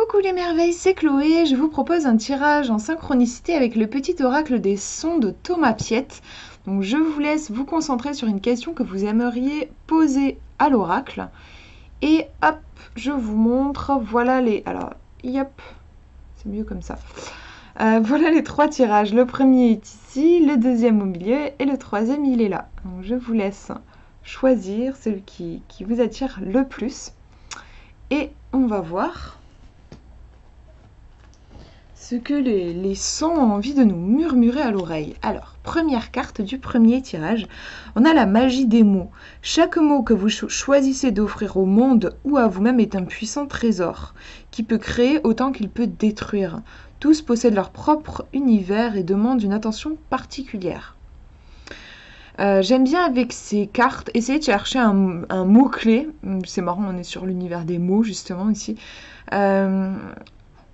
Coucou les merveilles, c'est Chloé, je vous propose un tirage en synchronicité avec le petit oracle des sons de Thomas Piette. Donc je vous laisse vous concentrer sur une question que vous aimeriez poser à l'oracle. Et hop, je vous montre, voilà les... Alors, yop, c'est mieux comme ça. Voilà les trois tirages, le premier est ici, le deuxième au milieu et le troisième il est là. Donc je vous laisse choisir celui qui vous attire le plus. Et on va voir ce que les sons ont envie de nous murmurer à l'oreille. Alors, première carte du premier tirage, on a la magie des mots. Chaque mot que vous choisissez d'offrir au monde ou à vous-même est un puissant trésor, qui peut créer autant qu'il peut détruire. Tous possèdent leur propre univers et demandent une attention particulière. J'aime bien avec ces cartes essayer de chercher un mot-clé. C'est marrant, on est sur l'univers des mots justement ici.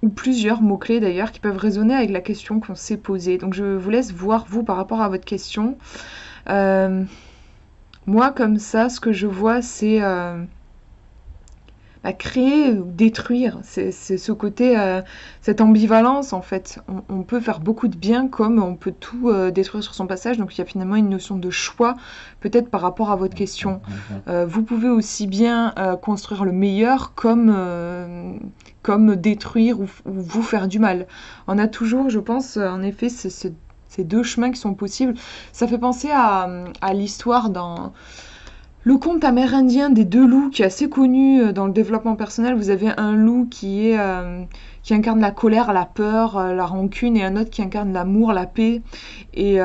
Ou plusieurs mots-clés d'ailleurs qui peuvent résonner avec la question qu'on s'est posée. Donc je vous laisse voir vous par rapport à votre question. Moi comme ça, ce que je vois c'est créer ou détruire. C'est ce côté, cette ambivalence en fait. On peut faire beaucoup de bien comme on peut tout détruire sur son passage. Donc il y a finalement une notion de choix peut-être par rapport à votre question. Vous pouvez aussi bien construire le meilleur comme détruire ou vous faire du mal. On a toujours, je pense, en effet, ces deux chemins qui sont possibles. Ça fait penser à l'histoire dans le conte amérindien des deux loups, qui est assez connu dans le développement personnel. Vous avez un loup qui incarne la colère, la peur, la rancune, et un autre qui incarne l'amour, la paix. Et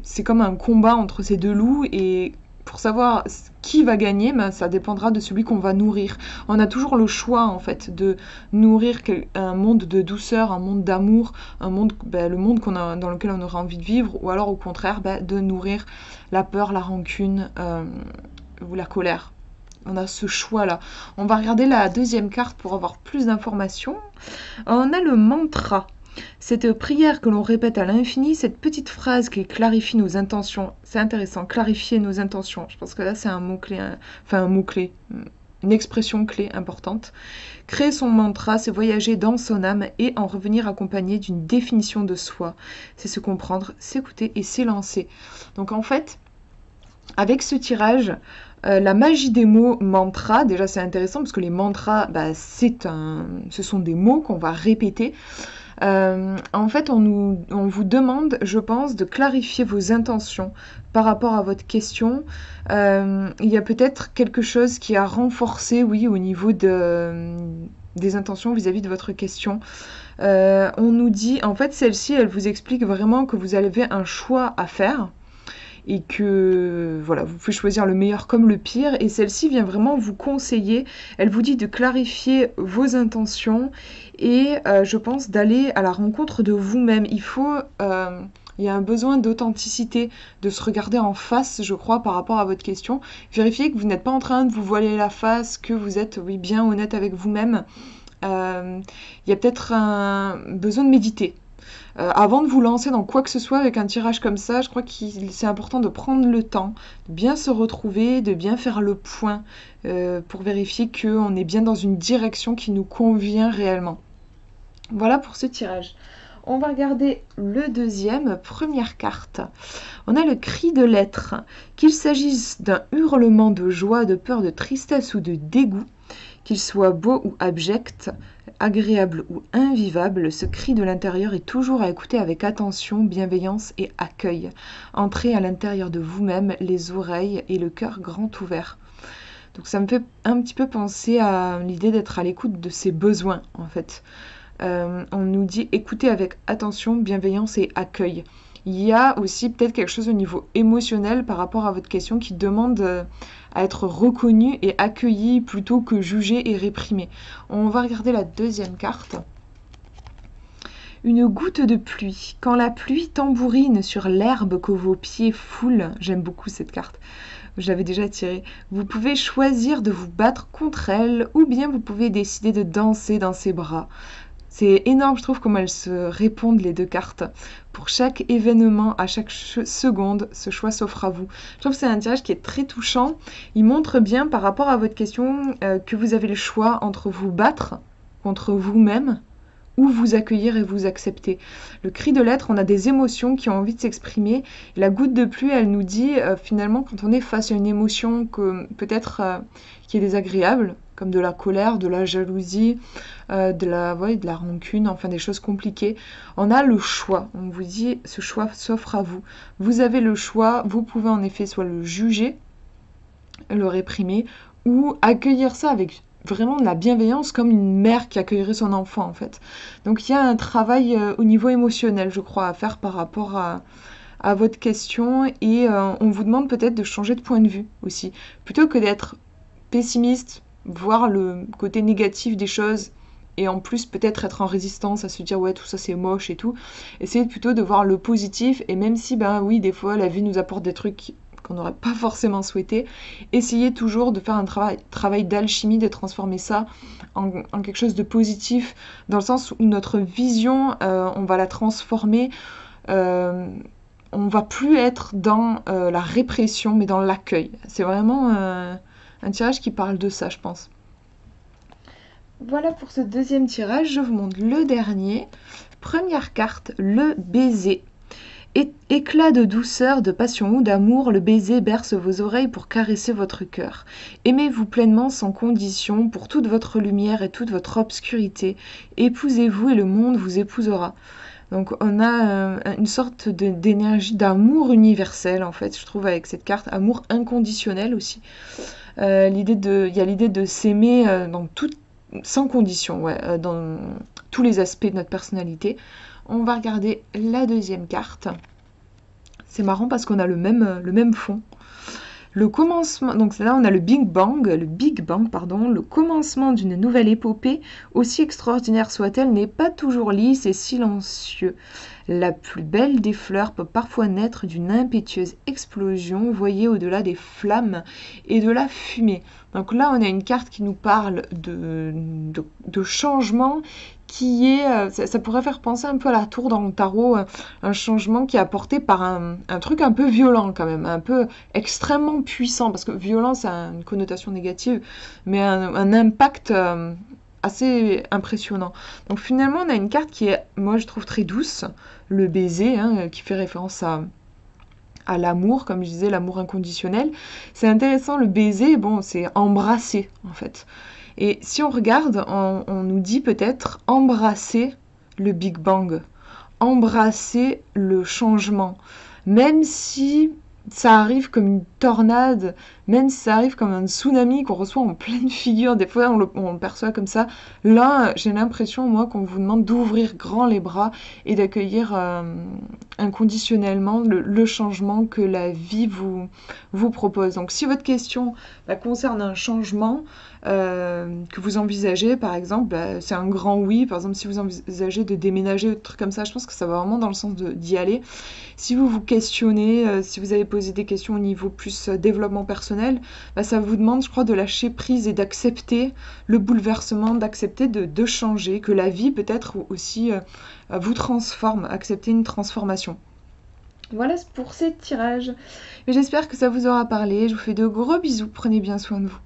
c'est comme un combat entre ces deux loups, et pour savoir qui va gagner, ça dépendra de celui qu'on va nourrir. On a toujours le choix en fait de nourrir un monde de douceur, un monde d'amour, le monde dans lequel on aura envie de vivre, ou alors au contraire de nourrir la peur, la rancune ou la colère. On a ce choix-là. On va regarder la deuxième carte pour avoir plus d'informations. On a le mantra. Cette prière que l'on répète à l'infini, cette petite phrase qui clarifie nos intentions, c'est intéressant, clarifier nos intentions. Je pense que là c'est un mot-clé, une expression clé importante. Créer son mantra, c'est voyager dans son âme et en revenir accompagné d'une définition de soi. C'est se comprendre, s'écouter et s'élancer. Donc en fait, avec ce tirage, la magie des mots mantra, déjà c'est intéressant parce que les mantras, ce sont des mots qu'on va répéter. En fait, on vous demande, je pense, de clarifier vos intentions par rapport à votre question. Il y a peut-être quelque chose qui a renforcé, oui, au niveau des intentions vis-à-vis de votre question. On nous dit, en fait, celle-ci, elle vous explique vraiment que vous avez un choix à faire. Et que voilà, vous pouvez choisir le meilleur comme le pire, et celle-ci vient vraiment vous conseiller. Elle vous dit de clarifier vos intentions et je pense d'aller à la rencontre de vous-même. Il y a un besoin d'authenticité, de se regarder en face, je crois, par rapport à votre question. Vérifiez que vous n'êtes pas en train de vous voiler la face, que vous êtes bien honnête avec vous-même. Il y a peut-être un besoin de méditer. Avant de vous lancer dans quoi que ce soit avec un tirage comme ça, je crois que c'est important de prendre le temps, de bien se retrouver, de bien faire le point pour vérifier qu'on est bien dans une direction qui nous convient réellement. Voilà pour ce tirage. On va regarder le deuxième, première carte. On a le cri de l'être. Qu'il s'agisse d'un hurlement de joie, de peur, de tristesse ou de dégoût, qu'il soit beau ou abject, agréable ou invivable, ce cri de l'intérieur est toujours à écouter avec attention, bienveillance et accueil. Entrez à l'intérieur de vous-même, les oreilles et le cœur grand ouvert. Donc ça me fait un petit peu penser à l'idée d'être à l'écoute de ses besoins, en fait. On nous dit écoutez avec attention, bienveillance et accueil. Il y a aussi peut-être quelque chose au niveau émotionnel par rapport à votre question qui demande à être reconnu et accueilli plutôt que jugé et réprimé. On va regarder la deuxième carte. Une goutte de pluie. Quand la pluie tambourine sur l'herbe que vos pieds foulent, j'aime beaucoup cette carte, je l'avais déjà tirée, vous pouvez choisir de vous battre contre elle ou bien vous pouvez décider de danser dans ses bras. C'est énorme, je trouve, comment elles se répondent, les deux cartes. Pour chaque événement, à chaque seconde, ce choix s'offre à vous. Je trouve que c'est un tirage qui est très touchant. Il montre bien, par rapport à votre question, que vous avez le choix entre vous battre contre vous-même ou vous accueillir et vous accepter. Le cri de l'être, on a des émotions qui ont envie de s'exprimer. La goutte de pluie, elle nous dit finalement quand on est face à une émotion que peut-être qui est désagréable, comme de la colère, de la jalousie, de la rancune, enfin des choses compliquées, on a le choix. On vous dit, ce choix s'offre à vous. Vous avez le choix, vous pouvez en effet soit le juger, le réprimer, ou accueillir ça avec vraiment de la bienveillance comme une mère qui accueillerait son enfant en fait. Donc il y a un travail au niveau émotionnel je crois à faire par rapport à votre question et on vous demande peut-être de changer de point de vue aussi. Plutôt que d'être pessimiste, voir le côté négatif des choses et en plus peut-être être en résistance à se dire ouais tout ça c'est moche et tout, essayez plutôt de voir le positif et même si ben oui des fois la vie nous apporte des trucs qu'on n'aurait pas forcément souhaité, essayez toujours de faire un travail d'alchimie, de transformer ça en quelque chose de positif, dans le sens où notre vision, on va la transformer, on va plus être dans la répression, mais dans l'accueil. C'est vraiment un tirage qui parle de ça, je pense. Voilà pour ce deuxième tirage, je vous montre le dernier. Première carte, le baiser. Éclat de douceur, de passion ou d'amour, le baiser berce vos oreilles pour caresser votre cœur. Aimez-vous pleinement sans condition pour toute votre lumière et toute votre obscurité. Épousez-vous et le monde vous épousera. Donc on a une sorte d'énergie d'amour universel en fait, je trouve avec cette carte, amour inconditionnel aussi. Il y a l'idée de s'aimer sans condition, ouais, dans tous les aspects de notre personnalité. On va regarder la deuxième carte. C'est marrant parce qu'on a le même fond. Le commencement, donc là on a le Big Bang, le commencement d'une nouvelle épopée, aussi extraordinaire soit-elle, n'est pas toujours lisse et silencieux. La plus belle des fleurs peut parfois naître d'une impétueuse explosion, voyez au-delà des flammes et de la fumée. Donc là on a une carte qui nous parle de changement, qui est, ça pourrait faire penser un peu à la tour dans le tarot, un changement qui est apporté par un truc un peu violent quand même, un peu extrêmement puissant, parce que violent c'est une connotation négative, mais un impact assez impressionnant. Donc finalement on a une carte qui est, moi je trouve très douce, le baiser, qui fait référence à l'amour, comme je disais, l'amour inconditionnel. C'est intéressant, le baiser, bon, c'est embrasser en fait. Et si on regarde, on nous dit peut-être embrasser le Big Bang, embrasser le changement, même si ça arrive comme une tornade, même si ça arrive comme un tsunami qu'on reçoit en pleine figure, des fois on le perçoit comme ça. Là, j'ai l'impression, moi, qu'on vous demande d'ouvrir grand les bras et d'accueillir inconditionnellement le changement que la vie vous propose. Donc si votre question concerne un changement que vous envisagez, par exemple, c'est un grand oui. Par exemple, si vous envisagez de déménager ou des trucs comme ça, je pense que ça va vraiment dans le sens d'y aller. Si vous vous questionnez, si vous avez posé des questions au niveau plus développement personnel, ça vous demande, je crois, de lâcher prise et d'accepter le bouleversement, d'accepter de changer, que la vie peut-être aussi vous transforme, accepter une transformation. Voilà pour ces tirages. Mais j'espère que ça vous aura parlé. Je vous fais de gros bisous. Prenez bien soin de vous.